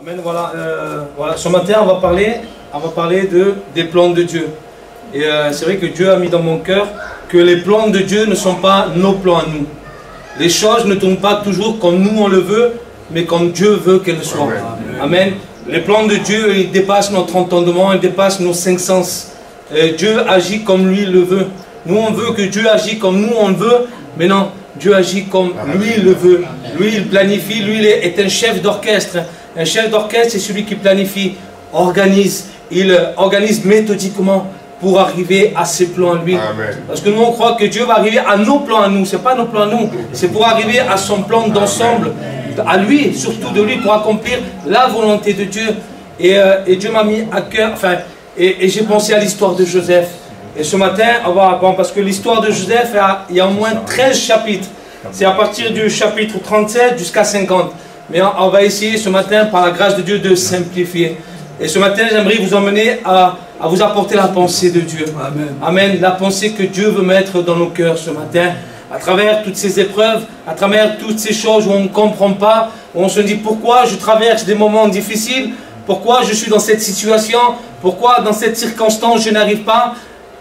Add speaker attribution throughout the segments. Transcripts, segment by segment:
Speaker 1: Amen, voilà, voilà. Ce matin, on va parler des plans de Dieu. Et c'est vrai que Dieu a mis dans mon cœur que les plans de Dieu ne sont pas nos plans à nous. Les choses ne tournent pas toujours comme nous on le veut, mais comme Dieu veut qu'elles soient. Amen. Amen. Les plans de Dieu, ils dépassent notre entendement, ils dépassent nos cinq sens. Dieu agit comme lui le veut. Nous, on veut que Dieu agisse comme nous on le veut, mais non, Dieu agit comme lui le veut. Lui, il planifie, lui, il est un chef d'orchestre. Un chef d'orchestre, c'est celui qui planifie, organise. Il organise méthodiquement pour arriver à ses plans à lui. Amen. Parce que nous, on croit que Dieu va arriver à nos plans à nous. Ce n'est pas nos plans à nous. C'est pour arriver à son plan d'ensemble, à lui, surtout de lui, pour accomplir la volonté de Dieu. Et Dieu m'a mis à cœur, enfin, et j'ai pensé à l'histoire de Joseph. Et ce matin, bon, parce que l'histoire de Joseph, il y a au moins 13 chapitres. C'est à partir du chapitre 37 jusqu'à 50. Mais on va essayer ce matin, par la grâce de Dieu, de simplifier. Et ce matin, j'aimerais vous emmener à vous apporter la pensée de Dieu. Amen. Amen. La pensée que Dieu veut mettre dans nos cœurs ce matin. À travers toutes ces épreuves, à travers toutes ces choses où on ne comprend pas, où on se dit pourquoi je traverse des moments difficiles, pourquoi je suis dans cette situation, pourquoi dans cette circonstance je n'arrive pas.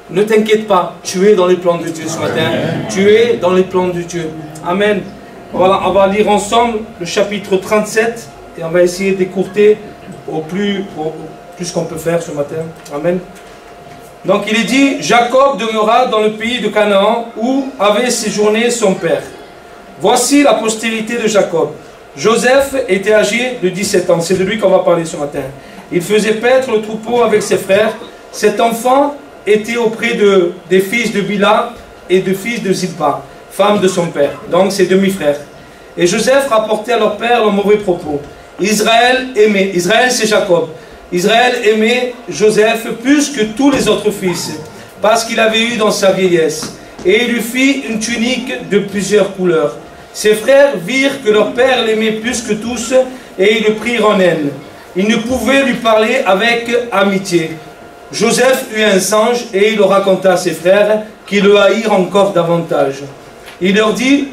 Speaker 1: Ne t'inquiète pas, tu es dans les plans de Dieu ce matin. Tu es dans les plans de Dieu. Amen. On va lire ensemble le chapitre 37 et on va essayer d'écourter au plus qu'on peut faire ce matin. Amen. Donc il est dit, Jacob demeura dans le pays de Canaan où avait séjourné son père. Voici la postérité de Jacob. Joseph était âgé de 17 ans. C'est de lui qu'on va parler ce matin. Il faisait paître le troupeau avec ses frères. Cet enfant était auprès des fils de Bila et des fils de Zilpa, femme de son père, donc ses demi-frères. Et Joseph rapportait à leur père leurs mauvais propos. Israël c'est Jacob. Israël aimait Joseph plus que tous les autres fils, parce qu'il avait eu dans sa vieillesse. Et il lui fit une tunique de plusieurs couleurs. Ses frères virent que leur père l'aimait plus que tous, et ils le prirent en haine. Ils ne pouvaient lui parler avec amitié. Joseph eut un songe et il le raconta à ses frères qui le haïrent encore davantage. Il leur dit,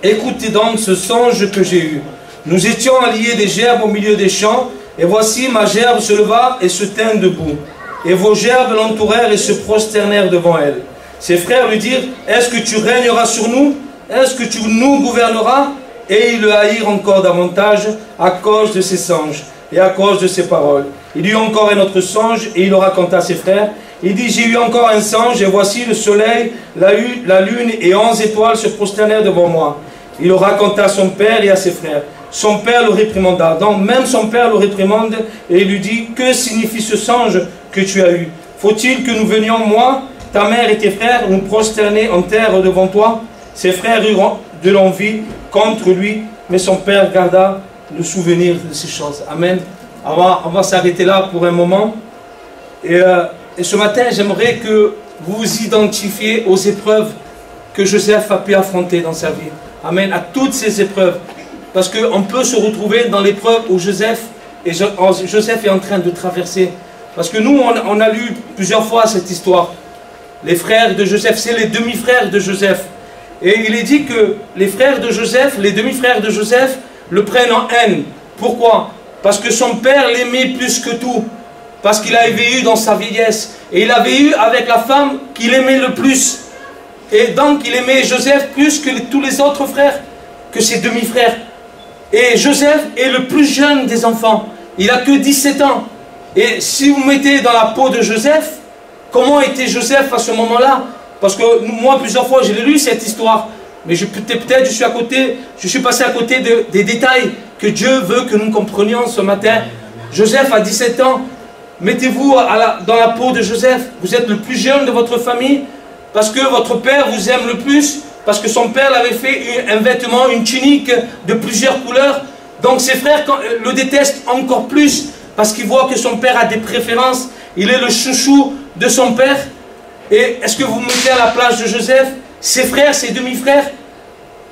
Speaker 1: écoutez donc ce songe que j'ai eu. Nous étions alliés des gerbes au milieu des champs, et voici ma gerbe se leva et se tint debout. Et vos gerbes l'entourèrent et se prosternèrent devant elle. Ses frères lui dirent, est-ce que tu régneras sur nous? Est-ce que tu nous gouverneras? Et ils le haïrent encore davantage à cause de ses songes et à cause de ses paroles. Il eut encore un autre songe et il le raconta à ses frères. Il dit, j'ai eu encore un songe et voici le soleil, la lune et 11 étoiles se prosternèrent devant moi. Il le raconta à son père et à ses frères. Son père le réprimanda. Donc même son père le réprimande et il lui dit, que signifie ce songe que tu as eu? Faut-il que nous venions, moi, ta mère et tes frères, nous prosterner en terre devant toi? Ses frères eurent de l'envie contre lui, mais son père garda le souvenir de ces choses. Amen. On va s'arrêter là pour un moment. Et ce matin, j'aimerais que vous vous identifiez aux épreuves que Joseph a pu affronter dans sa vie. Amen. À toutes ces épreuves. Parce qu'on peut se retrouver dans l'épreuve où Joseph est en train de traverser. Parce que nous, on a lu plusieurs fois cette histoire. Les frères de Joseph, c'est les demi-frères de Joseph. Et il est dit que les frères de Joseph, les demi-frères de Joseph, le prennent en haine. Pourquoi? Parce que son père l'aimait plus que tout. Parce qu'il avait eu dans sa vieillesse. Et il avait eu avec la femme qu'il aimait le plus. Et donc il aimait Joseph plus que tous les autres frères, que ses demi-frères. Et Joseph est le plus jeune des enfants. Il n'a que 17 ans. Et si vous mettez dans la peau de Joseph, comment était Joseph à ce moment-là? Parce que moi, plusieurs fois, j'ai lu cette histoire. Mais peut-être je suis passé à côté des détails que Dieu veut que nous comprenions ce matin. Joseph a 17 ans. Mettez-vous dans la peau de Joseph. Vous êtes le plus jeune de votre famille parce que votre père vous aime le plus, parce que son père l'avait fait un vêtement, une tunique de plusieurs couleurs. Donc ses frères le détestent encore plus parce qu'ils voient que son père a des préférences. Il est le chouchou de son père. Et est-ce que vous mettez à la place de Joseph? Ses frères, ses demi-frères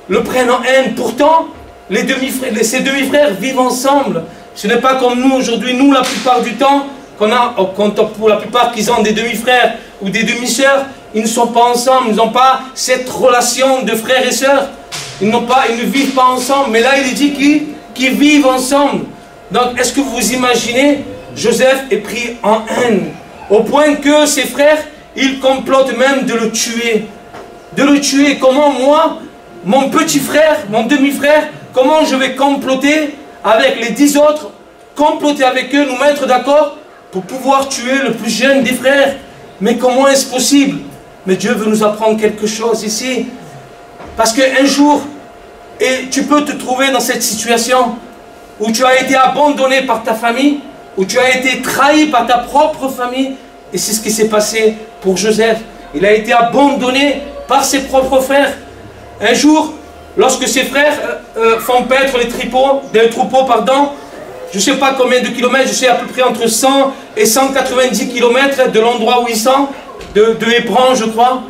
Speaker 1: le prennent en haine. Pourtant, ces demi-frères vivent ensemble. Ce n'est pas comme nous aujourd'hui. Nous, la plupart du temps, pour la plupart qui ont des demi-frères ou des demi-sœurs, ils ne sont pas ensemble. Ils n'ont pas cette relation de frères et sœurs. Ils ne vivent pas ensemble. Mais là, il est dit qu'ils vivent ensemble. Donc, est-ce que vous imaginez, Joseph est pris en haine, au point que ses frères, ils complotent même de le tuer. De le tuer. Comment moi, mon petit frère, mon demi-frère, comment je vais comploter avec les 10 autres, comploter avec eux, nous mettre d'accord pour pouvoir tuer le plus jeune des frères? Mais comment est-ce possible? Mais Dieu veut nous apprendre quelque chose ici. Parce qu'un jour, et tu peux te trouver dans cette situation où tu as été abandonné par ta famille, où tu as été trahi par ta propre famille. Et c'est ce qui s'est passé pour Joseph. Il a été abandonné par ses propres frères. Un jour, lorsque ses frères font paître les troupeaux, je ne sais pas combien de kilomètres, je sais à peu près entre 100 et 190 kilomètres de l'endroit où ils sont, de Hébron, je crois.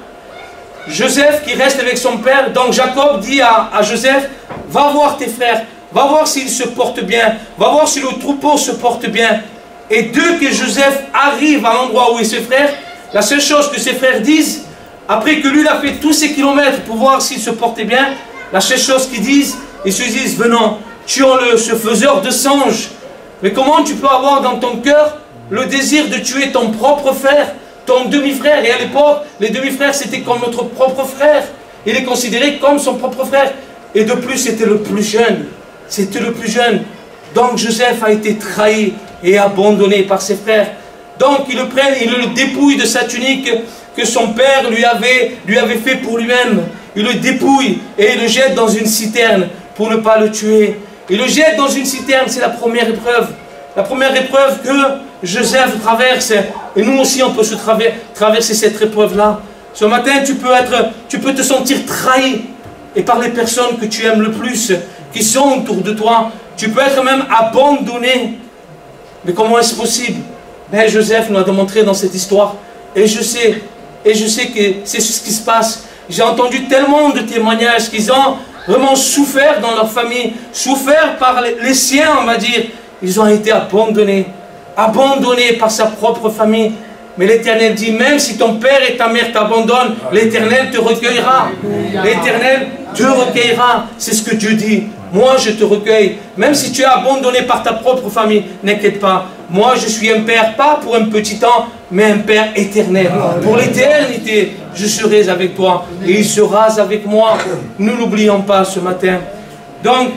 Speaker 1: Joseph qui reste avec son père, donc Jacob dit à Joseph, va voir tes frères, va voir s'ils se portent bien, va voir si le troupeau se porte bien. Et dès que Joseph arrive à l'endroit où est ses frères, la seule chose que ses frères disent, après que lui a fait tous ces kilomètres pour voir s'il se portait bien, la seule chose qu'ils disent, ils se disent, venons, tuons-le, ce faiseur de songes. Mais comment tu peux avoir dans ton cœur le désir de tuer ton propre frère, ton demi-frère? Et à l'époque, les demi-frères, c'était comme notre propre frère. Il est considéré comme son propre frère. Et de plus, c'était le plus jeune. C'était le plus jeune. Donc Joseph a été trahi et abandonné par ses frères. Donc ils le prennent, ils le dépouillent de sa tunique que son père lui avait fait pour lui-même. Il le dépouille et il le jette dans une citerne pour ne pas le tuer. Il le jette dans une citerne, c'est la première épreuve. La première épreuve que Joseph traverse. Et nous aussi on peut se traverser cette épreuve-là. Ce matin tu peux te sentir trahi. Et par les personnes que tu aimes le plus, qui sont autour de toi, tu peux être même abandonné. Mais comment est-ce possible? Ben, Joseph nous a démontré dans cette histoire. Et je sais que c'est ce qui se passe. J'ai entendu tellement de témoignages qu'ils ont vraiment souffert dans leur famille, souffert par les siens, on va dire. Ils ont été abandonnés par sa propre famille. Mais l'Éternel dit, même si ton père et ta mère t'abandonnent, l'Éternel te recueillera. L'Éternel te recueillera. C'est ce que Dieu dit. Moi, je te recueille. Même si tu es abandonné par ta propre famille, n'inquiète pas. Moi, je suis un père, pas pour un petit temps, mais un père éternel. Pour l'éternité, je serai avec toi. Et il sera avec moi. Ne l'oublions pas ce matin. Donc,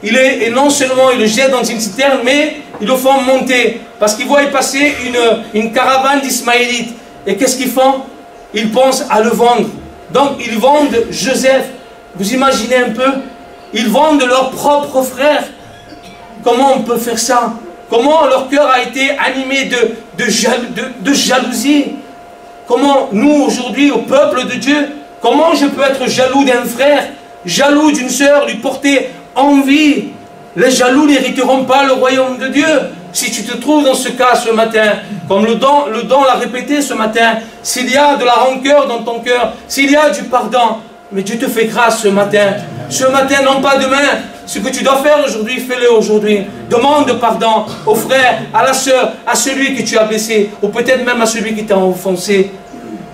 Speaker 1: et non seulement il le jette dans une citerne, mais ils le font monter. Parce qu'ils voient y passer une caravane d'Ismaélites. Et qu'est-ce qu'ils font? Ils pensent à le vendre. Donc, ils vendent Joseph. Vous imaginez un peu? Ils vendent leur propre frère. Comment on peut faire ça? Comment leur cœur a été animé de jalousie? Comment nous aujourd'hui, au peuple de Dieu, comment je peux être jaloux d'un frère, jaloux d'une sœur, lui porter envie? Les jaloux n'hériteront pas le royaume de Dieu. Si tu te trouves dans ce cas ce matin, comme le don l'a répété ce matin, s'il y a de la rancœur dans ton cœur, s'il y a du pardon, mais Dieu te fait grâce ce matin. Ce matin, non pas demain. Ce que tu dois faire aujourd'hui, fais-le aujourd'hui. Demande pardon au frère, à la sœur, à celui que tu as blessé, ou peut-être même à celui qui t'a offensé.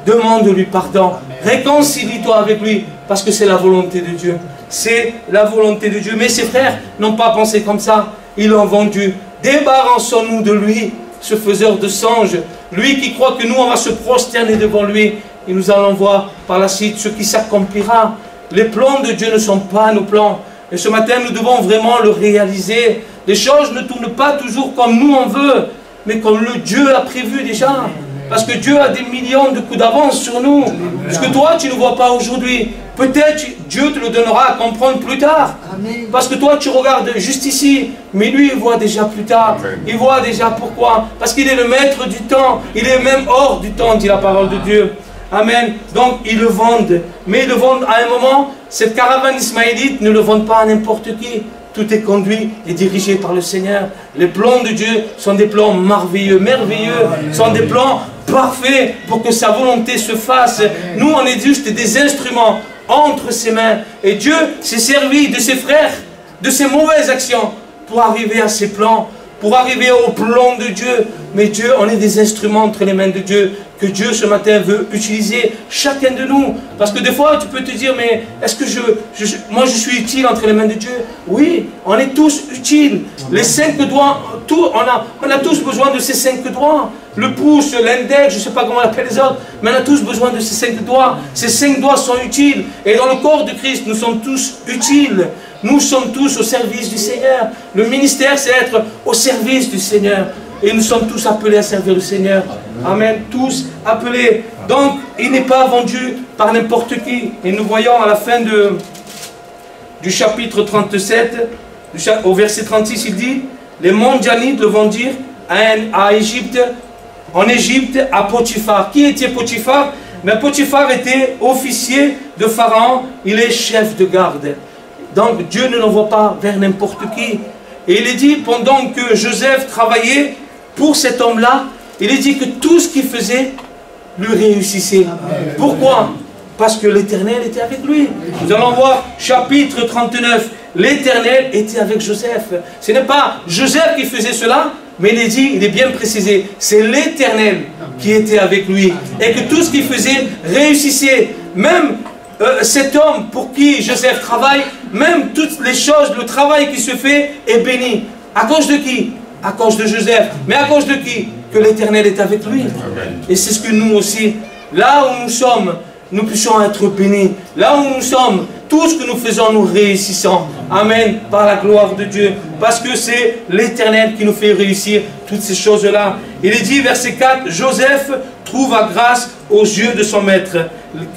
Speaker 1: Demande-lui pardon. Réconcilie-toi avec lui, parce que c'est la volonté de Dieu. C'est la volonté de Dieu. Mais ses frères n'ont pas pensé comme ça. Ils l'ont vendu. Débarrassons-nous de lui, ce faiseur de songes. Lui qui croit que nous, on va se prosterner devant lui. Et nous allons voir par la suite ce qui s'accomplira. Les plans de Dieu ne sont pas nos plans. Et ce matin, nous devons vraiment le réaliser. Les choses ne tournent pas toujours comme nous on veut, mais comme le Dieu a prévu déjà. Parce que Dieu a des millions de coups d'avance sur nous. Ce que toi, tu ne vois pas aujourd'hui, peut-être Dieu te le donnera à comprendre plus tard. Parce que toi, tu regardes juste ici, mais lui, il voit déjà plus tard. Il voit déjà pourquoi. Parce qu'il est le maître du temps. Il est même hors du temps, dit la parole de Dieu. Amen. Donc, ils le vendent. Mais ils le vendent à un moment, cette caravane ismaélite ne le vendent pas à n'importe qui. Tout est conduit et dirigé par le Seigneur. Les plans de Dieu sont des plans merveilleux, sont des plans parfaits pour que sa volonté se fasse. Nous, on est juste des instruments entre ses mains. Et Dieu s'est servi de ses frères, de ses mauvaises actions, pour arriver à ses plans, pour arriver au plan de Dieu. Mais Dieu, on est des instruments entre les mains de Dieu, que Dieu ce matin veut utiliser chacun de nous. Parce que des fois, tu peux te dire, mais est-ce que moi je suis utile entre les mains de Dieu? Oui, on est tous utiles. Les 5 doigts, on a tous besoin de ces 5 doigts. Le pouce, l'index, je ne sais pas comment on appelle les autres, mais on a tous besoin de ces 5 doigts. Ces 5 doigts sont utiles. Et dans le corps de Christ, nous sommes tous utiles. Nous sommes tous au service du Seigneur. Le ministère, c'est être au service du Seigneur. Et nous sommes tous appelés à servir le Seigneur. Amen. Tous appelés. Donc, il n'est pas vendu par n'importe qui. Et nous voyons à la fin du chapitre 37, au verset 36, il dit, les Mondianites le vendirent à Égypte, en Égypte, à Potiphar. Qui était Potiphar? Mais Potiphar était officier de Pharaon. Il est chef de garde. Donc, Dieu ne l'envoie pas vers n'importe qui. Et il est dit, pendant que Joseph travaillait pour cet homme-là, il est dit que tout ce qu'il faisait lui réussissait. Pourquoi? Parce que l'Éternel était avec lui. Nous allons voir chapitre 39. L'Éternel était avec Joseph. Ce n'est pas Joseph qui faisait cela, mais il est dit, il est bien précisé, c'est l'Éternel qui était avec lui. Et que tout ce qu'il faisait réussissait. Même cet homme pour qui Joseph travaille, même toutes les choses, le travail qui se fait est béni. À cause de qui? À cause de Joseph. Mais à cause de qui? Que l'Éternel est avec lui. Et c'est ce que nous aussi, là où nous sommes, nous puissions être bénis. Là où nous sommes, tout ce que nous faisons, nous réussissons. Amen. Par la gloire de Dieu. Parce que c'est l'Éternel qui nous fait réussir toutes ces choses-là. Il est dit, verset 4, Joseph trouva grâce aux yeux de son maître,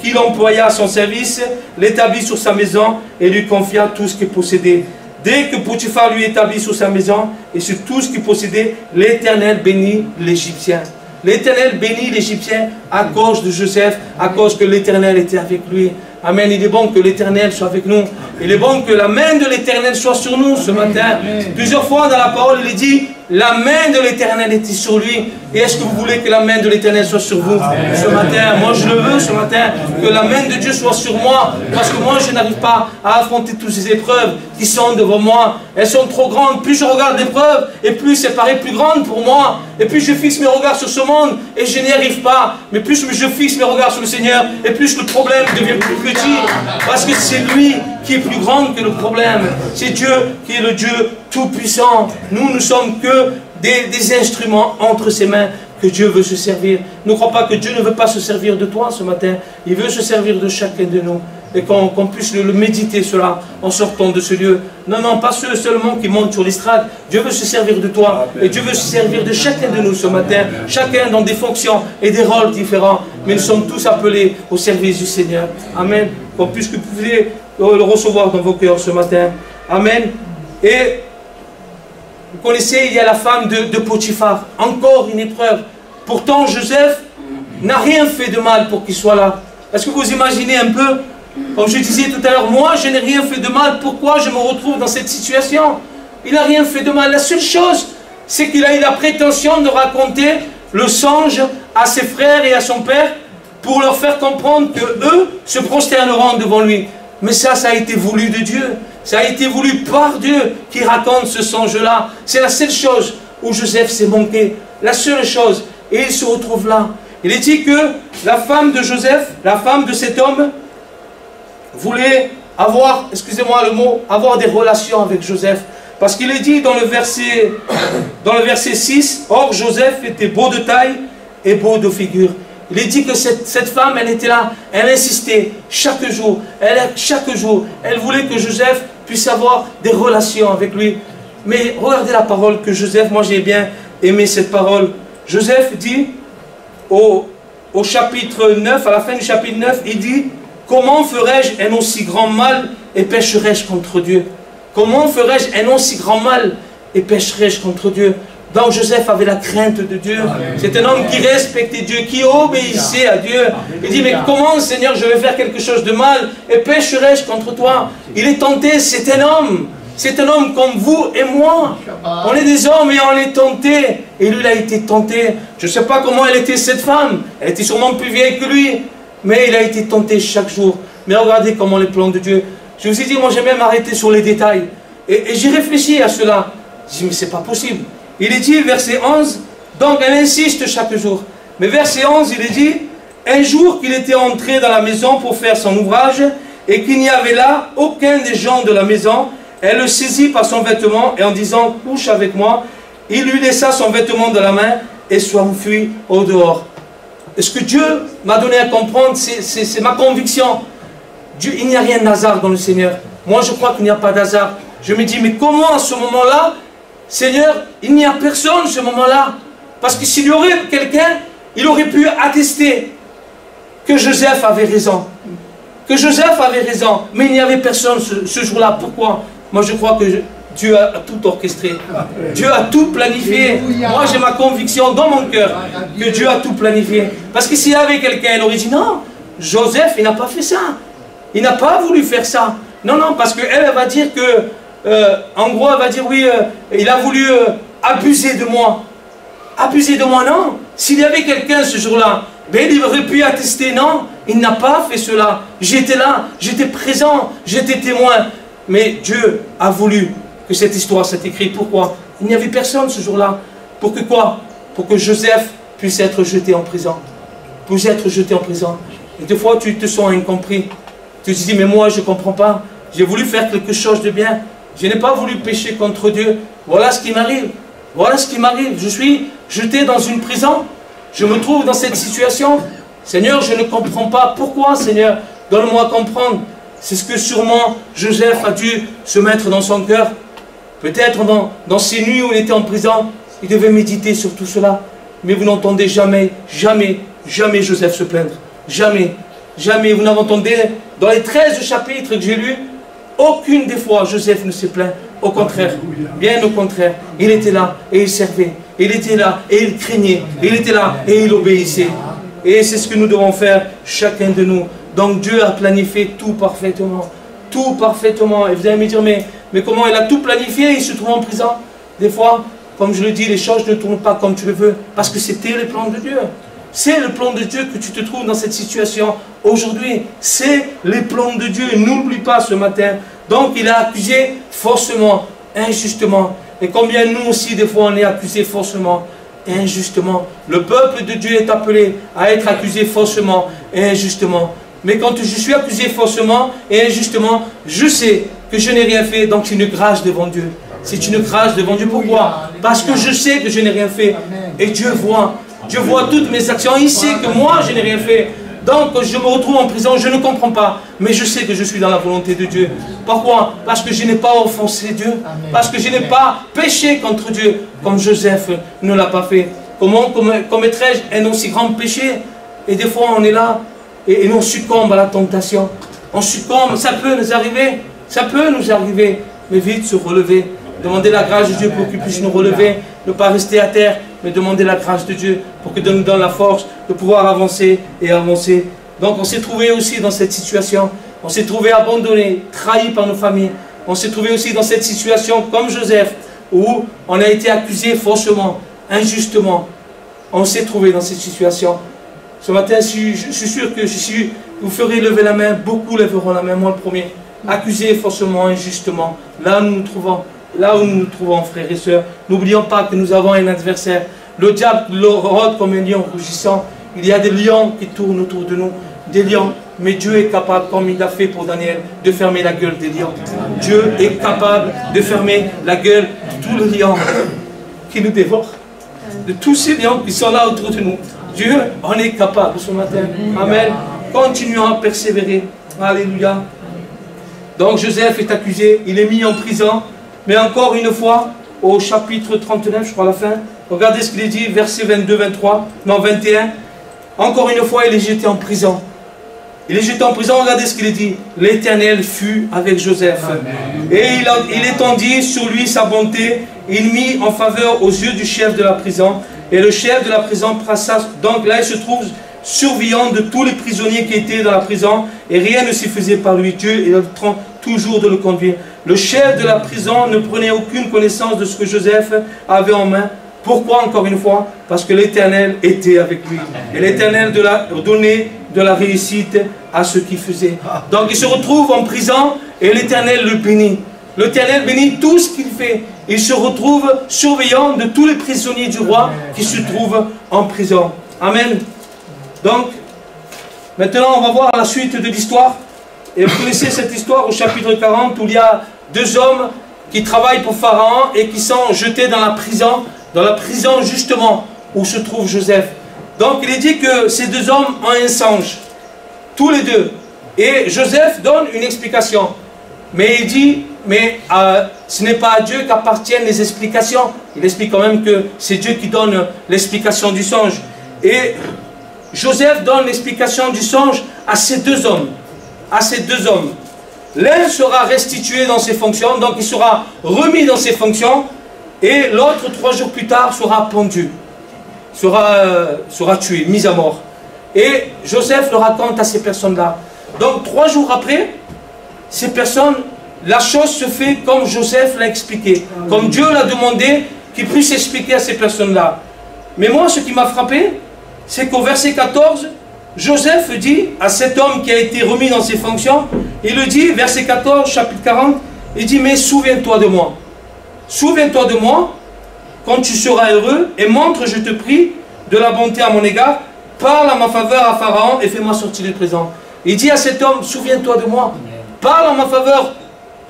Speaker 1: qui l'employa à son service, l'établit sur sa maison et lui confia tout ce qu'il possédait. Dès que Potiphar lui établit sur sa maison et sur tout ce qu'il possédait, l'Éternel bénit l'Égyptien. L'Éternel bénit l'Égyptien à cause de Joseph, à cause que l'Éternel était avec lui. Amen. Il est bon que l'Éternel soit avec nous. Il est bon que la main de l'Éternel soit sur nous ce matin. Plusieurs fois dans la parole, il est dit, la main de l'Éternel était sur lui. Et est-ce que vous voulez que la main de l'Éternel soit sur vous ce matin? Moi, je le veux ce matin, que la main de Dieu soit sur moi. Parce que moi, je n'arrive pas à affronter toutes ces épreuves qui sont devant moi. Elles sont trop grandes. Plus je regarde l'épreuve, et plus ça paraît plus grande pour moi. Et plus je fixe mes regards sur ce monde, et je n'y arrive pas. Mais plus je fixe mes regards sur le Seigneur, et plus le problème devient plus petit. Parce que c'est lui qui est plus grand que le problème. C'est Dieu qui est le Dieu tout-puissant. Nous ne sommes que des instruments entre ses mains que Dieu veut se servir. Ne crois pas que Dieu ne veut pas se servir de toi ce matin. Il veut se servir de chacun de nous. Et qu'on puisse le méditer cela en sortant de ce lieu. Non, non, pas ceux seulement qui montent sur l'estrade. Dieu veut se servir de toi. Et Dieu veut se servir de chacun de nous ce matin. Chacun dans des fonctions et des rôles différents. Mais nous sommes tous appelés au service du Seigneur. Amen. Qu'on puisse que vous puissiez le recevoir dans vos cœurs ce matin. Amen. Et vous connaissez, il y a la femme de Potiphar. Encore une épreuve. Pourtant, Joseph n'a rien fait de mal pour qu'il soit là. Est-ce que vous imaginez un peu? Comme je disais tout à l'heure, moi je n'ai rien fait de mal, pourquoi je me retrouve dans cette situation? Il n'a rien fait de mal, la seule chose, c'est qu'il a eu la prétention de raconter le songe à ses frères et à son père, pour leur faire comprendre que eux se prosterneront devant lui. Mais ça a été voulu de Dieu, ça a été voulu par Dieu qui raconte ce songe-là. C'est la seule chose où Joseph s'est manqué, la seule chose, et il se retrouve là. Il est dit que la femme de Joseph, la femme de cet homme, voulait avoir, excusez-moi le mot, avoir des relations avec Joseph. Parce qu'il est dit dans le verset 6, « Or Joseph était beau de taille et beau de figure. » Il est dit que cette femme, elle était là, elle insistait chaque jour, elle voulait que Joseph puisse avoir des relations avec lui. Mais regardez la parole que Joseph, moi j'ai bien aimé cette parole. Joseph dit au chapitre 9, à la fin du chapitre 9, il dit, comment ferais-je un aussi grand mal et pécherais-je contre Dieu? Comment ferais-je un aussi grand mal et pécherais-je contre Dieu? Donc Joseph avait la crainte de Dieu. C'est un homme qui respectait Dieu, qui obéissait à Dieu. Il dit, mais comment Seigneur, je vais faire quelque chose de mal et pécherais-je contre toi? Il est tenté, c'est un homme. C'est un homme comme vous et moi. On est des hommes et on est tentés. Et lui, il a été tenté. Je ne sais pas comment elle était cette femme. Elle était sûrement plus vieille que lui. Mais il a été tenté chaque jour. Mais regardez comment les plans de Dieu. Je vous ai dit, moi j'ai même arrêté sur les détails. Et j'ai réfléchi à cela. Je dis, mais c'est pas possible. il est dit, verset 11, donc elle insiste chaque jour. Mais verset 11, il est dit, un jour qu'il était entré dans la maison pour faire son ouvrage, et qu'il n'y avait là aucun des gens de la maison, elle le saisit par son vêtement, et en disant, couche avec moi, il lui laissa son vêtement de la main, et s'enfuit au dehors. Et ce que Dieu m'a donné à comprendre, c'est ma conviction. Dieu, il n'y a rien d'hasard dans le Seigneur. Moi, je crois qu'il n'y a pas d'hasard. Je me dis, mais comment à ce moment-là, Seigneur, il n'y a personne à ce moment-là? Parce que s'il y aurait quelqu'un, il aurait pu attester que Joseph avait raison. Que Joseph avait raison. Mais il n'y avait personne ce jour-là. Pourquoi? Moi, je crois que Dieu a tout orchestré. Dieu a tout planifié. Moi, j'ai ma conviction dans mon cœur que Dieu a tout planifié. Parce que s'il y avait quelqu'un, il aurait dit, non, Joseph, il n'a pas fait ça. Il n'a pas voulu faire ça. Non, non, parce qu'elle va dire que, en gros, elle va dire, oui, il a voulu abuser de moi. Abuser de moi, non. S'il y avait quelqu'un ce jour-là, ben, il aurait pu attester, non, il n'a pas fait cela. J'étais là, j'étais présent, j'étais témoin. Mais Dieu a voulu que cette histoire soit écrite. Pourquoi? Il n'y avait personne ce jour-là. Pour que quoi? Pour que Joseph puisse être jeté en prison. Puisse être jeté en prison. Et des fois, tu te sens incompris. Tu te dis, mais moi, je ne comprends pas. J'ai voulu faire quelque chose de bien. Je n'ai pas voulu pécher contre Dieu. Voilà ce qui m'arrive. Voilà ce qui m'arrive. Je suis jeté dans une prison. Je me trouve dans cette situation. Seigneur, je ne comprends pas. Pourquoi, Seigneur? Donne-moi à comprendre. C'est ce que sûrement Joseph a dû se mettre dans son cœur. Peut-être dans ces nuits où il était en prison, il devait méditer sur tout cela. Mais vous n'entendez jamais, jamais, jamais Joseph se plaindre. Jamais, jamais. Vous n'entendez, dans les 13 chapitres que j'ai lus, aucune des fois Joseph ne s'est plaint. Au contraire, bien au contraire. Il était là et il servait. Il était là et il craignait. Il était là et il obéissait. Et c'est ce que nous devons faire, chacun de nous. Donc Dieu a planifié tout parfaitement. Tout parfaitement. Et vous allez me dire, mais comment il a tout planifié? Il se trouve en prison. Des fois, comme je le dis, les choses ne tournent pas comme tu le veux. Parce que c'était le plan de Dieu. C'est le plan de Dieu que tu te trouves dans cette situation aujourd'hui. C'est le plan de Dieu. N'oublie pas ce matin. Donc il a accusé faussement, injustement. Et combien nous aussi, des fois, on est accusé faussement, injustement. Le peuple de Dieu est appelé à être accusé faussement et injustement. Mais quand je suis accusé faussement et injustement, je sais que je n'ai rien fait, donc c'est une grâce devant Dieu. C'est une grâce devant Dieu. Pourquoi? Parce que je sais que je n'ai rien fait. Et Dieu voit toutes mes actions. Il sait que moi, je n'ai rien fait. Donc, je me retrouve en prison, je ne comprends pas. Mais je sais que je suis dans la volonté de Dieu. Pourquoi? Parce que je n'ai pas offensé Dieu. Parce que je n'ai pas péché contre Dieu, comme Joseph ne l'a pas fait. Comment commettrais-je un aussi grand péché? Et des fois, on est là, et on succombe à la tentation. On succombe, ça peut nous arriver. Ça peut nous arriver. Mais vite se relever. Demander la grâce de Dieu pour qu'il puisse nous relever. Ne pas rester à terre, mais demander la grâce de Dieu pour qu'il nous donne la force de pouvoir avancer et avancer. Donc on s'est trouvé aussi dans cette situation. On s'est trouvé abandonné, trahi par nos familles. On s'est trouvé aussi dans cette situation comme Joseph, où on a été accusé faussement, injustement. On s'est trouvé dans cette situation. Ce matin, je suis sûr que si vous ferez lever la main, beaucoup lèveront la main, moi le premier. Accusé faussement, injustement. Là où nous nous trouvons. Là où nous nous trouvons, frères et sœurs, n'oublions pas que nous avons un adversaire. Le diable rôde comme un lion rugissant. Il y a des lions qui tournent autour de nous, des lions. Mais Dieu est capable, comme il l'a fait pour Daniel, de fermer la gueule des lions. Dieu est capable de fermer la gueule de tous les lions qui nous dévorent. De tous ces lions qui sont là autour de nous. Dieu, on est capable ce matin. Amen. Continuons à persévérer. Alléluia. Donc Joseph est accusé, il est mis en prison. Mais encore une fois, au chapitre 39, je crois à la fin, regardez ce qu'il est dit, versets 22, 23, non 21. Encore une fois, il est jeté en prison. Il est jeté en prison, regardez ce qu'il est dit. L'Éternel fut avec Joseph. Amen. Et il étendit sur lui sa bonté. Il mit en faveur aux yeux du chef de la prison. Et le chef de la prison pressa. Donc là, il se trouve surveillant de tous les prisonniers qui étaient dans la prison. Et rien ne s'y faisait par lui. Dieu est en train toujours de le conduire. Le chef de la prison ne prenait aucune connaissance de ce que Joseph avait en main. Pourquoi, encore une fois? Parce que l'Éternel était avec lui. Et l'Éternel donnait de la réussite à ce qu'il faisait. Donc il se retrouve en prison et l'Éternel le bénit. L'Éternel bénit tout ce qu'il fait. il se retrouve surveillant de tous les prisonniers du roi qui se trouvent en prison. Amen. Donc, maintenant on va voir la suite de l'histoire. Et vous connaissez cette histoire au chapitre 40 où il y a deux hommes qui travaillent pour Pharaon et qui sont jetés dans la prison justement où se trouve Joseph. Donc il est dit que ces deux hommes ont un singe, tous les deux. Et Joseph donne une explication. Mais il dit, mais ce n'est pas à Dieu qu'appartiennent les explications. Il explique quand même que c'est Dieu qui donne l'explication du songe. Et Joseph donne l'explication du songe à ces deux hommes. À ces deux hommes. L'un sera restitué dans ses fonctions, donc il sera remis dans ses fonctions, et l'autre, 3 jours plus tard, sera pendu, sera tué, mis à mort. Et Joseph le raconte à ces personnes-là. Donc 3 jours après, ces personnes, la chose se fait comme Joseph l'a expliqué, comme Dieu l'a demandé qu'il puisse expliquer à ces personnes-là. Mais moi, ce qui m'a frappé, c'est qu'au verset 14, Joseph dit à cet homme qui a été remis dans ses fonctions, il le dit, verset 14, chapitre 40, il dit, mais souviens-toi de moi. Souviens-toi de moi quand tu seras heureux et montre, je te prie, de la bonté à mon égard, parle à ma faveur à Pharaon et fais-moi sortir du présent. Il dit à cet homme, souviens-toi de moi, parle en ma faveur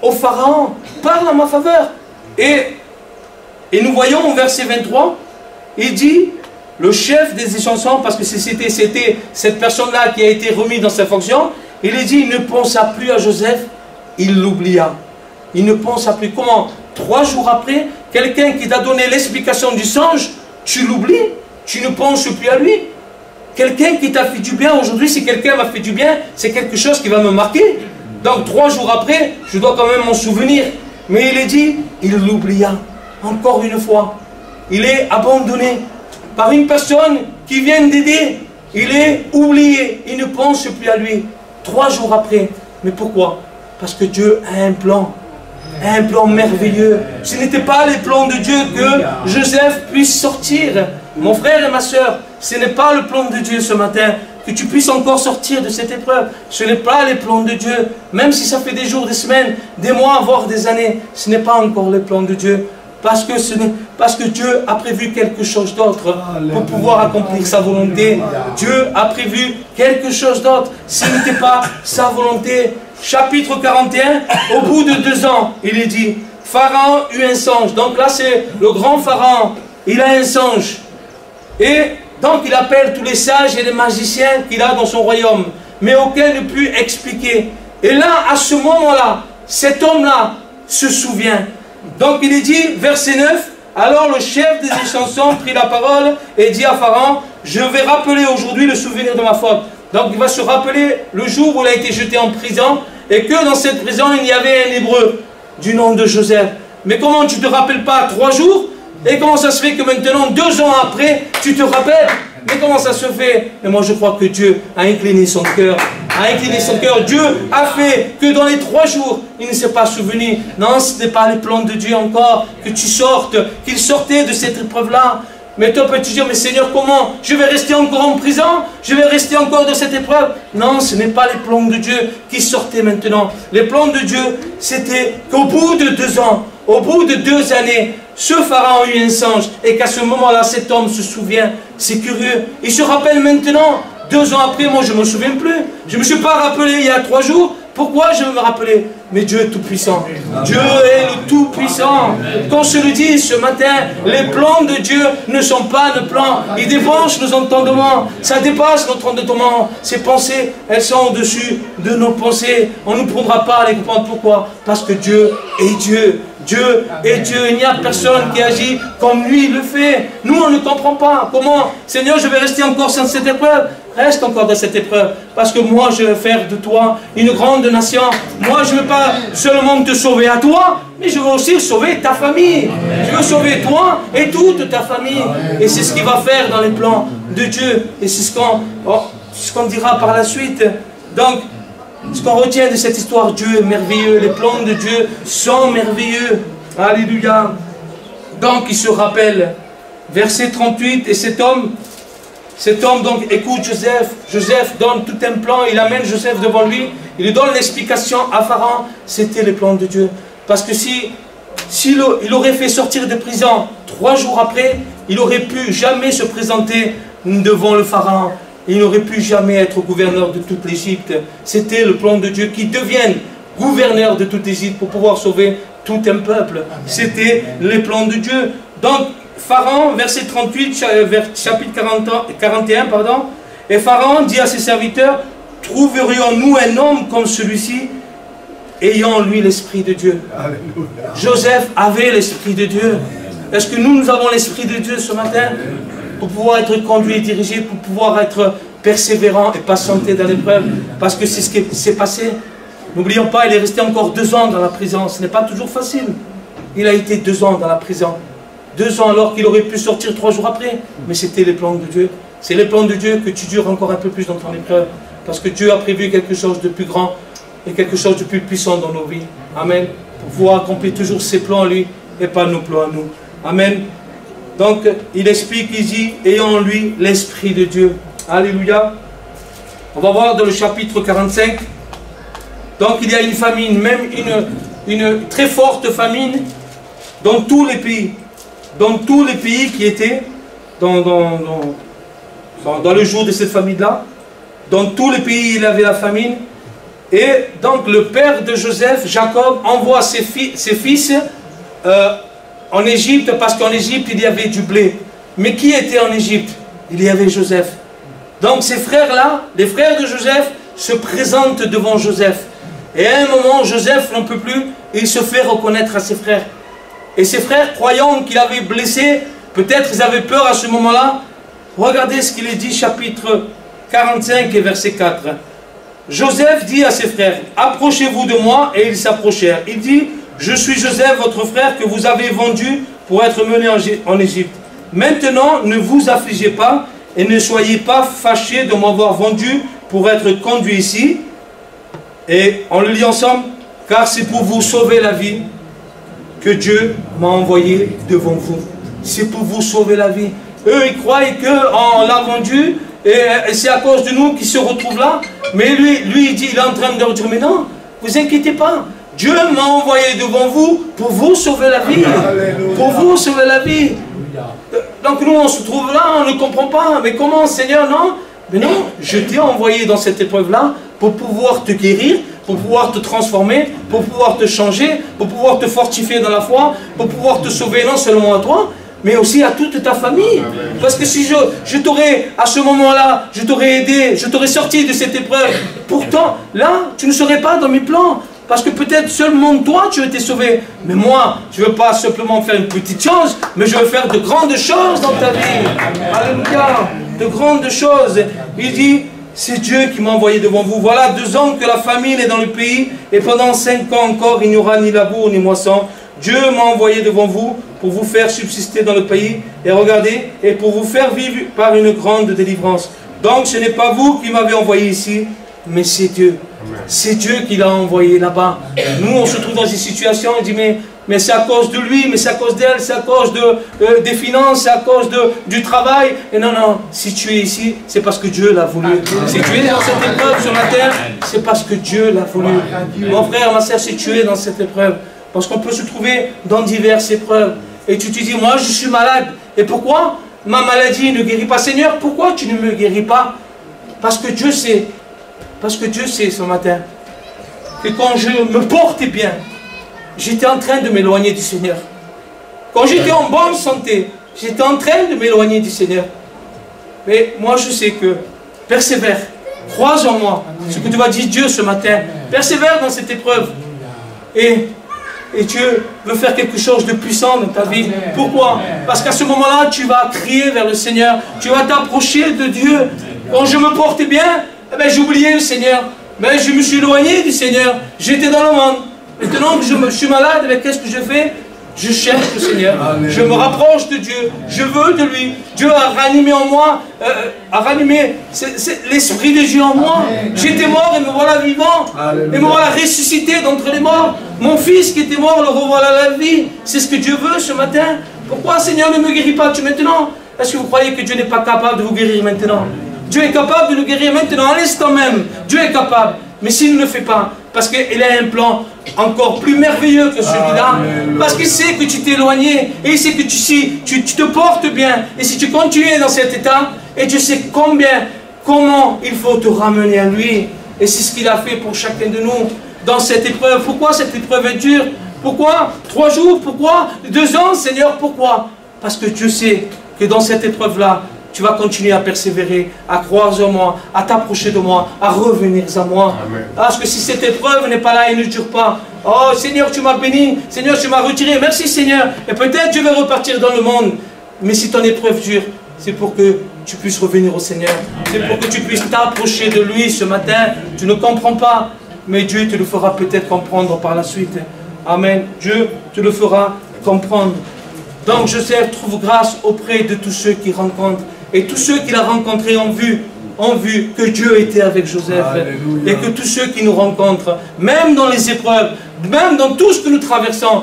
Speaker 1: au Pharaon, parle en ma faveur. Et nous voyons au verset 23, il dit, le chef des échansons, parce que c'était cette personne-là qui a été remise dans sa fonction, il est dit, il ne pensa plus à Joseph, il l'oublia. Il ne pensa plus. Comment? 3 jours après, quelqu'un qui t'a donné l'explication du songe, tu l'oublies, tu ne penses plus à lui. Quelqu'un qui t'a fait du bien, aujourd'hui, si quelqu'un m'a fait du bien, c'est quelque chose qui va me marquer. Donc 3 jours après, je dois quand même m'en souvenir. Mais il est dit, il l'oublia. Encore une fois, il est abandonné par une personne qui vient d'aider. Il est oublié, il ne pense plus à lui. 3 jours après. Mais pourquoi? Parce que Dieu a un plan merveilleux. Ce n'était pas les plans de Dieu que Joseph puisse sortir. Mon frère et ma soeur, ce n'est pas le plan de Dieu ce matin, que tu puisses encore sortir de cette épreuve. Ce n'est pas les plans de Dieu, même si ça fait des jours, des semaines, des mois, voire des années, ce n'est pas encore les plans de Dieu. Parce que Dieu a prévu quelque chose d'autre pour pouvoir accomplir sa volonté. Dieu a prévu quelque chose d'autre. Ce n'était pas sa volonté. Chapitre 41, au bout de 2 ans, il est dit, Pharaon eut un songe. Donc là, c'est le grand Pharaon. Il a un songe. Et donc, il appelle tous les sages et les magiciens qu'il a dans son royaume. Mais aucun ne put expliquer. Et là, à ce moment-là, cet homme-là se souvient. Donc il est dit, verset 9, alors le chef des échansons prit la parole et dit à Pharaon, je vais rappeler aujourd'hui le souvenir de ma faute. Donc il va se rappeler le jour où il a été jeté en prison et que dans cette prison il y avait un hébreu du nom de Joseph. Mais comment tu ne te rappelles pas 3 jours? Et comment ça se fait que maintenant, 2 ans après, tu te rappelles? Mais comment ça se fait? Mais moi je crois que Dieu a incliné son cœur. Dieu a fait que dans les 3 jours, il ne s'est pas souvenu. Non, ce n'est pas les plans de Dieu encore que tu sortes, qu'il sortait de cette épreuve-là. Mais toi peux-tu dire, mais Seigneur, comment? Je vais rester encore en prison? Je vais rester encore dans cette épreuve? Non, ce n'est pas les plans de Dieu qui sortaient maintenant. Les plans de Dieu, c'était qu'au bout de 2 ans, au bout de 2 années, ce Pharaon a eu un songe et qu'à ce moment-là, cet homme se souvient. C'est curieux. Il se rappelle maintenant. 2 ans après, moi je ne me souviens plus. Je ne me suis pas rappelé il y a 3 jours. Pourquoi je vais me rappeler? Mais Dieu est tout-puissant. Dieu est le tout-puissant. Qu'on se le dise ce matin, les plans de Dieu ne sont pas nos plans. Ils dépassent nos entendements. Ça dépasse notre entendement. Ces pensées, elles sont au-dessus de nos pensées. On ne prendra pas à les comprendre. Pourquoi? Parce que Dieu est Dieu. Dieu est Dieu. Il n'y a personne qui agit comme lui le fait. Nous, on ne comprend pas. Comment? Seigneur, je vais rester encore dans cette épreuve. Reste encore dans cette épreuve. Parce que moi, je vais faire de toi une grande nation. Moi, je ne veux pas seulement te sauver à toi, mais je veux aussi sauver ta famille. Amen. Je veux sauver toi et toute ta famille. Amen. Et c'est ce qu'il va faire dans les plans de Dieu. Et c'est ce qu'on dira par la suite. Donc, ce qu'on retient de cette histoire, Dieu est merveilleux. Les plans de Dieu sont merveilleux. Alléluia. Donc, il se rappelle. Verset 38, et cet homme donc écoute Joseph. Joseph donne tout un plan, il amène Joseph devant lui, il lui donne l'explication à Pharaon. C'était les plans de Dieu. Parce que si s'il aurait fait sortir de prison 3 jours après, il n'aurait pu jamais se présenter devant le Pharaon. Il n'aurait pu jamais être gouverneur de toute l'Égypte. C'était le plan de Dieu qu'il devienne gouverneur de toute l'Égypte pour pouvoir sauver tout un peuple. C'était le plan de Dieu. Donc, Pharaon, verset 38, chapitre 41, pardon. Et Pharaon dit à ses serviteurs, trouverions-nous un homme comme celui-ci, ayant en lui l'Esprit de Dieu? Alléluia. Joseph avait l'Esprit de Dieu. Est-ce que nous avons l'Esprit de Dieu ce matin? Pour pouvoir être conduit et dirigé, pour pouvoir être persévérant et patienter dans l'épreuve. Parce que c'est ce qui s'est passé. N'oublions pas, il est resté encore 2 ans dans la prison. Ce n'est pas toujours facile. Il a été 2 ans dans la prison. 2 ans alors qu'il aurait pu sortir 3 jours après. Mais c'était les plans de Dieu. C'est les plans de Dieu que tu dures encore un peu plus dans ton épreuve. Parce que Dieu a prévu quelque chose de plus grand et quelque chose de plus puissant dans nos vies. Amen. Pour pouvoir accomplir toujours ses plans à lui et pas nos plans à nous. Amen. Donc, il explique, il dit, ayant en lui l'Esprit de Dieu. Alléluia. On va voir dans le chapitre 45. Donc, il y a une famine, même une très forte famine dans tous les pays. Dans tous les pays qui étaient dans le jour de cette famine-là. Dans tous les pays, il y avait la famine. Et donc, le père de Joseph, Jacob, envoie ses fils en Égypte, parce qu'en Égypte, il y avait du blé. Mais qui était en Égypte? Il y avait Joseph. Donc ces frères-là, les frères de Joseph, se présentent devant Joseph. Et à un moment, Joseph n'en peut plus, et il se fait reconnaître à ses frères. Et ses frères, croyant qu'il avait blessé, peut-être ils avaient peur à ce moment-là. Regardez ce qu'il est dit, chapitre 45 et verset 4. Joseph dit à ses frères, approchez-vous de moi, et ils s'approchèrent. Il dit, je suis Joseph, votre frère, que vous avez vendu pour être mené en Égypte. Maintenant, ne vous affligez pas et ne soyez pas fâchés de m'avoir vendu pour être conduit ici. Et on le lit ensemble, car c'est pour vous sauver la vie que Dieu m'a envoyé devant vous. C'est pour vous sauver la vie. Eux, ils croient qu'on l'a vendu et c'est à cause de nous qu'ils se retrouvent là. Mais lui, il est en train de leur dire, mais non, vous inquiétez pas. Dieu m'a envoyé devant vous pour vous sauver la vie. Pour vous sauver la vie. Donc nous, on se trouve là, on ne comprend pas. Mais comment, Seigneur, non? Mais non, je t'ai envoyé dans cette épreuve-là pour pouvoir te guérir, pour pouvoir te transformer, pour pouvoir te changer, pour pouvoir te fortifier dans la foi, pour pouvoir te sauver non seulement à toi, mais aussi à toute ta famille. Parce que si je t'aurais, à ce moment-là, je t'aurais aidé, je t'aurais sorti de cette épreuve, pourtant, là, tu ne serais pas dans mes plans. Parce que peut-être seulement toi, tu as été sauvé. Mais moi, je ne veux pas simplement faire une petite chose, mais je veux faire de grandes choses dans ta vie. Alléluia. De grandes choses. Il dit, c'est Dieu qui m'a envoyé devant vous. Voilà 2 ans que la famine est dans le pays, et pendant 5 ans encore, il n'y aura ni labour ni moisson. Dieu m'a envoyé devant vous pour vous faire subsister dans le pays, et regardez, et pour vous faire vivre par une grande délivrance. Donc ce n'est pas vous qui m'avez envoyé ici, mais c'est Dieu. C'est Dieu qui l'a envoyé là-bas. Nous, on se trouve dans une situation, on dit, mais c'est à cause de lui, mais c'est à cause d'elle, c'est à cause des finances, c'est à cause du travail. Et non, non, si tu es ici, c'est parce que Dieu l'a voulu. Si tu es dans cette épreuve sur la terre, c'est parce que Dieu l'a voulu. Mon frère, ma soeur, si tu es dans cette épreuve, parce qu'on peut se trouver dans diverses épreuves, et tu te dis, moi je suis malade, et pourquoi ma maladie ne guérit pas? Seigneur, pourquoi tu ne me guéris pas? Parce que Dieu sait. Parce que Dieu sait ce matin que quand je me portais bien, j'étais en train de m'éloigner du Seigneur. Quand j'étais en bonne santé, j'étais en train de m'éloigner du Seigneur. Mais moi je sais que, persévère, crois en moi, ce que tu vas dire Dieu ce matin, persévère dans cette épreuve. Et Dieu veut faire quelque chose de puissant dans ta vie. Pourquoi? Parce qu'à ce moment-là, tu vas crier vers le Seigneur, tu vas t'approcher de Dieu. Quand je me portais bien, eh bien, j'ai oublié le Seigneur. Mais je me suis éloigné du Seigneur. J'étais dans le monde. Maintenant que je suis malade, qu'est-ce que je fais? Je cherche le Seigneur. Amen. Je me rapproche de Dieu. Je veux de lui. Dieu a ranimé en moi, a ranimé l'Esprit de Dieu en moi. J'étais mort et me voilà vivant. Amen. Et me voilà ressuscité d'entre les morts. Mon fils qui était mort, le revoilà à la vie. C'est ce que Dieu veut ce matin. Pourquoi, Seigneur, ne me guéris pas tu maintenant? Est-ce que vous croyez que Dieu n'est pas capable de vous guérir maintenant? Dieu est capable de nous guérir maintenant, à l'instant même. Dieu est capable. Mais s'il ne le fait pas, parce qu'il a un plan encore plus merveilleux que celui-là. Parce qu'il sait que tu t'es éloigné. Et il sait que tu te portes bien. Et si tu continues dans cet état, et tu sais comment il faut te ramener à lui. Et c'est ce qu'il a fait pour chacun de nous dans cette épreuve. Pourquoi cette épreuve est dure? Pourquoi 3 jours? Pourquoi 2 ans, Seigneur? Pourquoi? Parce que Dieu sait que dans cette épreuve-là, tu vas continuer à persévérer, à croire en moi, à t'approcher de moi, à revenir à moi. Amen. Parce que si cette épreuve n'est pas là et ne dure pas, oh Seigneur, tu m'as béni, Seigneur, tu m'as retiré, merci Seigneur. Et peut-être je vais repartir dans le monde. Mais si ton épreuve dure, c'est pour que tu puisses revenir au Seigneur. C'est pour que tu puisses t'approcher de lui ce matin. Tu ne comprends pas, mais Dieu te le fera peut-être comprendre par la suite. Amen. Dieu te le fera comprendre. Donc Joseph trouve grâce auprès de tous ceux qu'il rencontre. Et tous ceux qu'il a rencontrés ont vu que Dieu était avec Joseph. Alléluia. Et que tous ceux qui nous rencontrent, même dans les épreuves, même dans tout ce que nous traversons,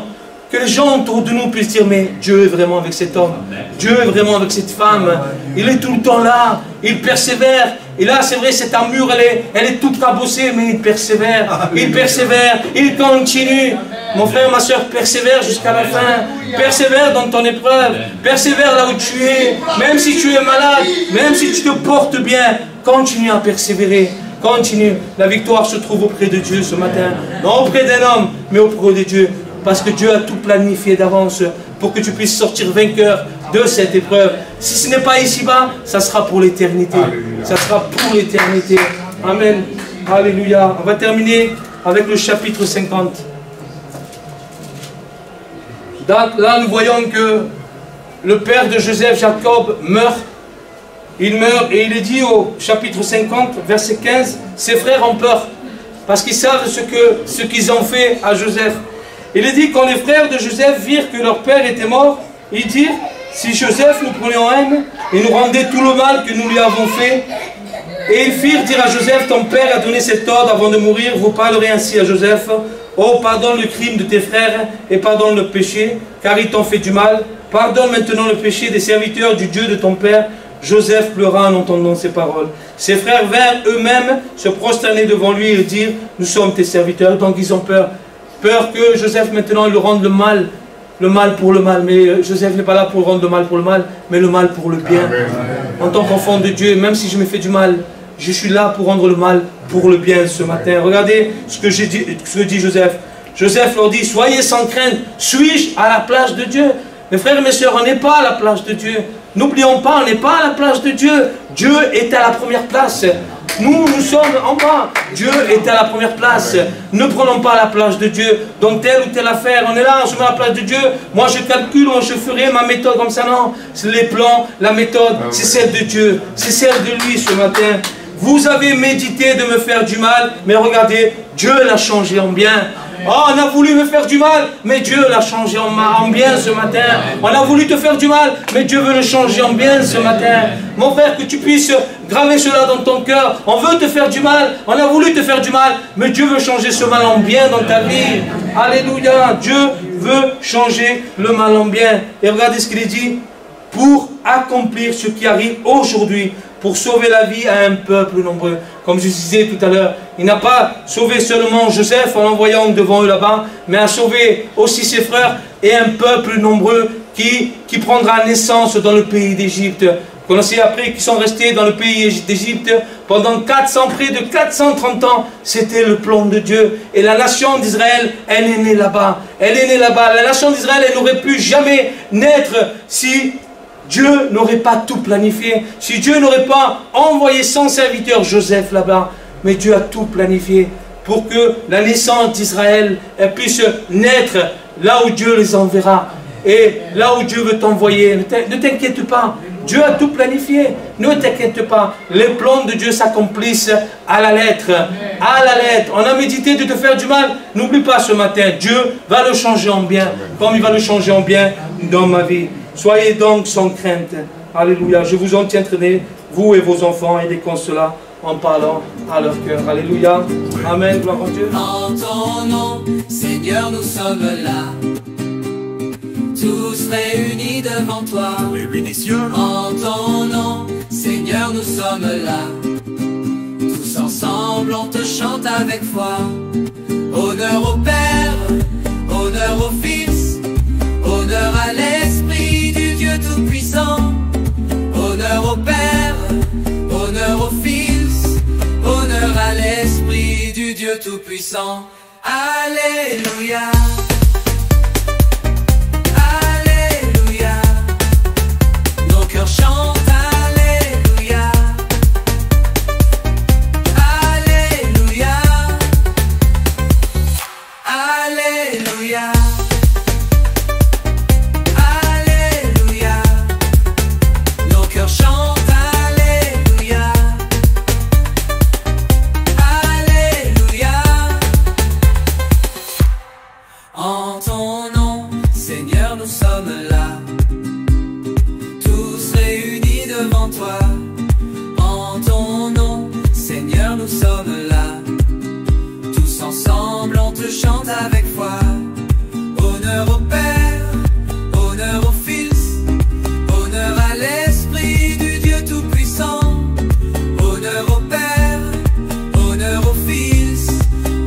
Speaker 1: que les gens autour de nous puissent dire, mais Dieu est vraiment avec cet homme. Dieu est vraiment avec cette femme. Il est tout le temps là. Il persévère. Et là, c'est vrai, cette armure, elle est toute cabossée, mais il persévère. Il persévère. Il continue. Mon frère, ma soeur, persévère jusqu'à la fin. Persévère dans ton épreuve. Persévère là où tu es. Même si tu es malade, même si tu te portes bien, continue à persévérer. Continue. La victoire se trouve auprès de Dieu ce matin. Non auprès d'un homme, mais auprès de Dieu. Parce que Dieu a tout planifié d'avance pour que tu puisses sortir vainqueur de cette épreuve. Si ce n'est pas ici-bas, ça sera pour l'éternité. Ça sera pour l'éternité. Amen. Alléluia. On va terminer avec le chapitre 50. Là, nous voyons que le père de Joseph, Jacob, meurt. Il meurt et il est dit au chapitre 50, verset 15, ses frères ont peur parce qu'ils savent ce qu'ils ont fait à Joseph. Il est dit, quand les frères de Joseph virent que leur père était mort, ils dirent, si Joseph nous prenait en haine et nous rendait tout le mal que nous lui avons fait, et ils firent dire à Joseph, ton père a donné cet ordre avant de mourir, vous parlerez ainsi à Joseph, oh, pardonne le crime de tes frères et pardonne le péché, car ils t'ont fait du mal, pardonne maintenant le péché des serviteurs du Dieu de ton père. Joseph pleura en entendant ces paroles. Ses frères vinrent eux-mêmes se prosterner devant lui et dire, nous sommes tes serviteurs. Donc ils ont peur. Peur que Joseph maintenant il le rende le mal pour le mal. Mais Joseph n'est pas là pour rendre le mal pour le mal, mais le mal pour le bien. Amen. En tant qu'enfant de Dieu, même si je me fais du mal, je suis là pour rendre le mal pour le bien ce matin. Regardez ce que dit Joseph. Joseph leur dit, soyez sans crainte, suis-je à la place de Dieu? Mes frères et mes sœurs, on n'est pas à la place de Dieu. N'oublions pas, on n'est pas à la place de Dieu. Dieu est à la première place. Nous sommes en bas. Dieu est à la première place. Ne prenons pas la place de Dieu dans telle ou telle affaire. On est là, on se met à la place de Dieu. Moi, je calcule, je ferai ma méthode comme ça. Non, les plans, la méthode, c'est celle de Dieu. C'est celle de lui ce matin. Vous avez médité de me faire du mal, mais regardez, Dieu l'a changé en bien. Oh, on a voulu me faire du mal, mais Dieu l'a changé en bien ce matin. On a voulu te faire du mal, mais Dieu veut le changer en bien ce matin. Mon frère, que tu puisses graver cela dans ton cœur. On veut te faire du mal, on a voulu te faire du mal, mais Dieu veut changer ce mal en bien dans ta vie. Alléluia, Dieu veut changer le mal en bien. Et regardez ce qu'il est dit, pour accomplir ce qui arrive aujourd'hui, pour sauver la vie à un peuple nombreux. Comme je disais tout à l'heure, il n'a pas sauvé seulement Joseph en l'envoyant devant eux là-bas, mais a sauvé aussi ses frères et un peuple nombreux qui prendra naissance dans le pays d'Égypte. Vous connaissez après qui sont restés dans le pays d'Égypte pendant près de 430 ans. C'était le plan de Dieu. Et la nation d'Israël, elle est née là-bas. Elle est née là-bas. La nation d'Israël, elle n'aurait pu jamais naître si Dieu n'aurait pas tout planifié, si Dieu n'aurait pas envoyé son serviteur Joseph là-bas. Mais Dieu a tout planifié pour que la naissance d'Israël puisse naître là où Dieu les enverra. Et là où Dieu veut t'envoyer, ne t'inquiète pas, Dieu a tout planifié, ne t'inquiète pas. Les plans de Dieu s'accomplissent à la lettre. À la lettre. On a médité de te faire du mal, n'oublie pas ce matin, Dieu va le changer en bien, comme il va le changer en bien dans ma vie. Soyez donc sans crainte. Alléluia. Je vous en tiendrai, vous et vos enfants, et des cela en parlant à leur cœur. Alléluia. Amen. Gloire à Dieu.
Speaker 2: En ton nom, Seigneur, nous sommes là, tous réunis devant toi.
Speaker 3: Oui, bénédiction.
Speaker 2: En ton nom, Seigneur, nous sommes là, tous ensemble, on te chante avec foi. Honneur au Père, Honneur au Fils, honneur à l'Esprit du Dieu Tout-Puissant. Honneur au Père, honneur au Fils, honneur à l'Esprit du Dieu Tout-Puissant. Alléluia. Alléluia. Nos cœurs chantent Alléluia. Alléluia. Alléluia. Alléluia. Nos cœurs chantent Alléluia. Alléluia. En ton nom, Seigneur, nous sommes là, tous réunis devant toi. En ton nom, Seigneur, nous sommes là, tous ensemble on te chante avec foi. Honneur au Père, honneur au Fils, honneur à l'Esprit du Dieu Tout-Puissant. Honneur au Père, honneur au Fils,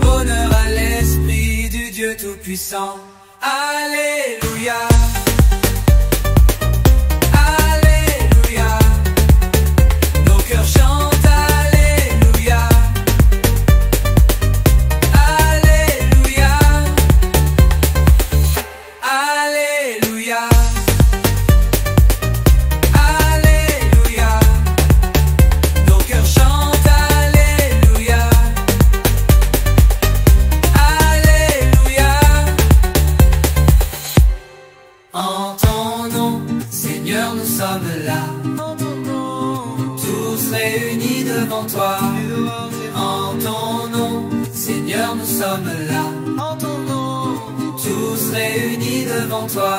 Speaker 2: honneur à l'Esprit du Dieu Tout-Puissant. Alléluia. Alléluia. Nos cœurs chantent Alléluia. Alléluia. Alléluia. Alléluia. Nos cœurs chantent Alléluia. Alléluia. En ton nom, Seigneur, nous sommes là, tous réunis devant toi. En ton nom, Seigneur, nous sommes là, tous réunis devant toi.